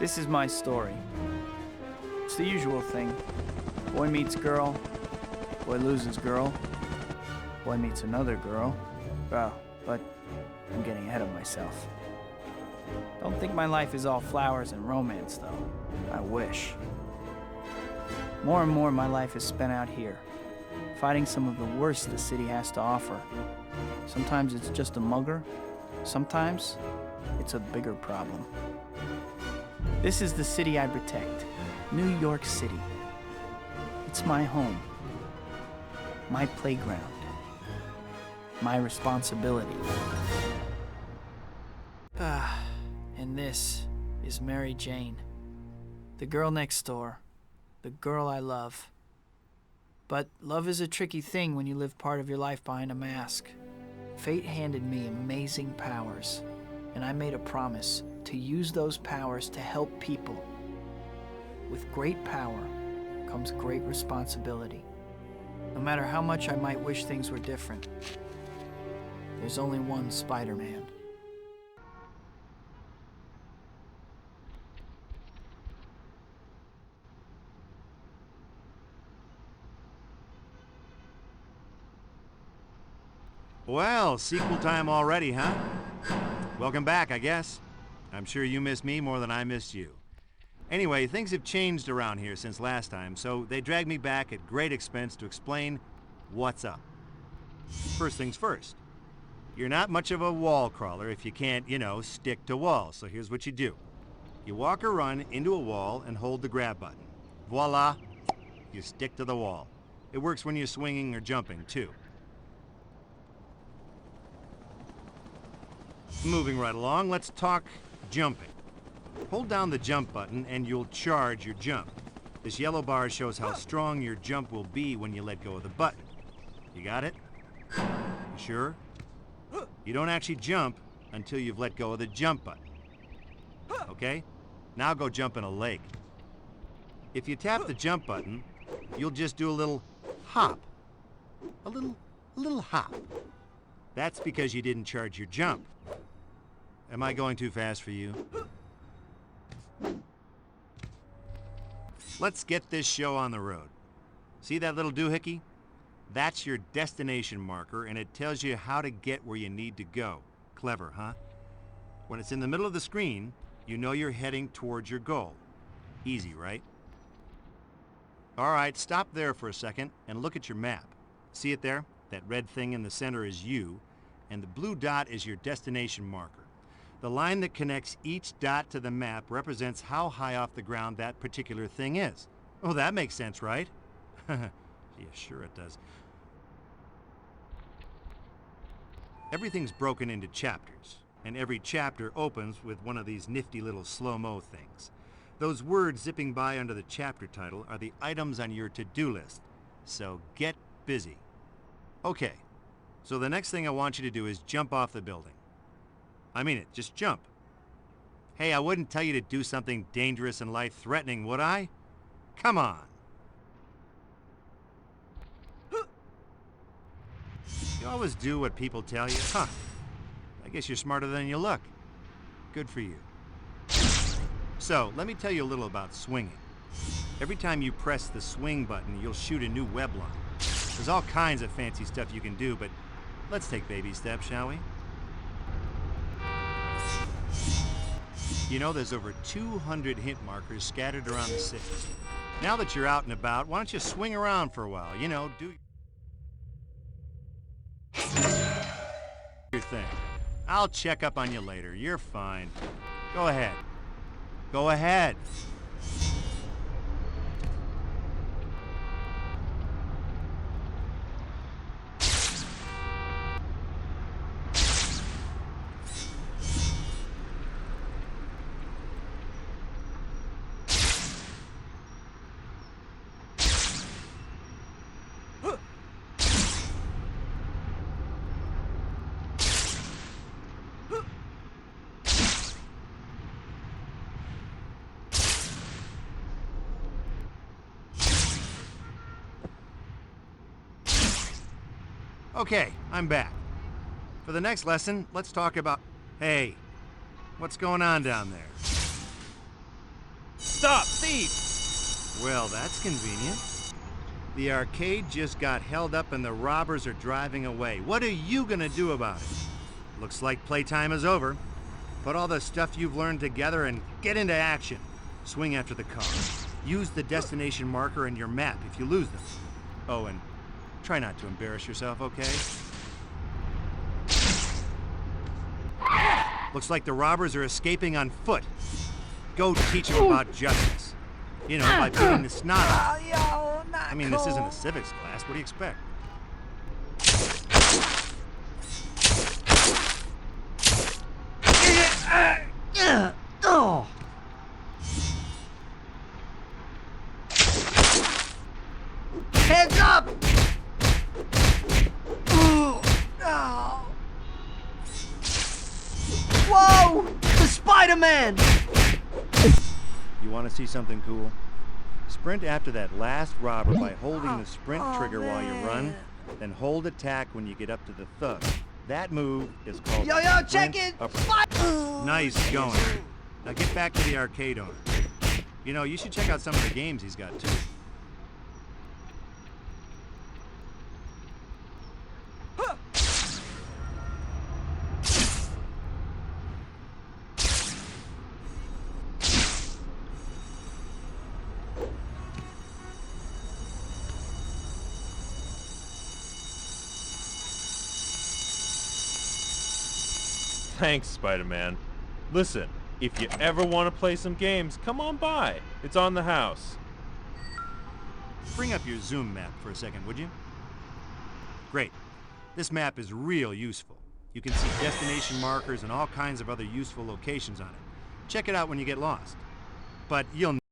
This is my story. It's the usual thing. Boy meets girl, boy loses girl, boy meets another girl. But I'm getting ahead of myself. Don't think my life is all flowers and romance, though. I wish. More and more, my life is spent out here, fighting some of the worst the city has to offer. Sometimes it's just a mugger. Sometimes it's a bigger problem. This is the city I protect, New York City. It's my home, my playground, my responsibility. And this is Mary Jane, the girl next door, the girl I love. But love is a tricky thing when you live part of your life behind a mask. Fate handed me amazing powers, and I made a promise to use those powers to help people. With great power comes great responsibility. No matter how much I might wish things were different, there's only one Spider-Man. Well, sequel time already, huh? Welcome back, I guess. I'm sure you miss me more than I missed you. Anyway, things have changed around here since last time, so they dragged me back at great expense to explain what's up. First things first. You're not much of a wall crawler if you can't, stick to walls, so here's what you do. You walk or run into a wall and hold the grab button. Voila! You stick to the wall. It works when you're swinging or jumping, too. Moving right along, let's talk jumping. Hold down the jump button and you'll charge your jump. This yellow bar shows how strong your jump will be when you let go of the button. You got it? You sure? You don't actually jump until you've let go of the jump button. Okay? Now go jump in a lake. If you tap the jump button, you'll just do a little hop. A little hop. That's because you didn't charge your jump. Am I going too fast for you? Let's get this show on the road. See that little doohickey? That's your destination marker, and it tells you how to get where you need to go. Clever, huh? When it's in the middle of the screen, you know you're heading towards your goal. Easy, right? All right, stop there for a second and look at your map. See it there? That red thing in the center is you, and the blue dot is your destination marker. The line that connects each dot to the map represents how high off the ground that particular thing is. Oh, that makes sense, right? Yeah, sure it does. Everything's broken into chapters, and every chapter opens with one of these nifty little slow-mo things. Those words zipping by under the chapter title are the items on your to-do list, so get busy. Okay, so the next thing I want you to do is jump off the building. I mean it, just jump. Hey, I wouldn't tell you to do something dangerous and life-threatening, would I? Come on. You always do what people tell you, huh? I guess you're smarter than you look. Good for you. So, let me tell you a little about swinging. Every time you press the swing button, you'll shoot a new web line. There's all kinds of fancy stuff you can do, but let's take baby steps, shall we? You know, there's over 200 hint markers scattered around the city. Now that you're out and about, why don't you swing around for a while? Do your thing. I'll check up on you later. You're fine. Go ahead. Go ahead. Okay, I'm back. For the next lesson, let's talk about... Hey, what's going on down there? Stop, thief! Well, that's convenient. The arcade just got held up and the robbers are driving away. What are you gonna do about it? Looks like playtime is over. Put all the stuff you've learned together and get into action. Swing after the car. Use the destination marker and your map if you lose them. Oh, and try not to embarrass yourself, okay? Looks like the robbers are escaping on foot. Go teach them about justice. You know, by beating the snot out. I mean, this isn't a civics class. What do you expect? Hands up! Whoa! The Spider-Man! You want to see something cool? Sprint after that last robber by holding the sprint trigger while you run, then hold attack when you get up to the thug. That move is called Yo, check sprint it! uppercut. Nice going. Now get back to the arcade owner. You know, you should check out some of the games he's got too. Thanks, Spider-Man. Listen, if you ever want to play some games, come on by. It's on the house. Bring up your zoom map for a second, would you? Great. This map is real useful. You can see destination markers and all kinds of other useful locations on it. Check it out when you get lost. But you'll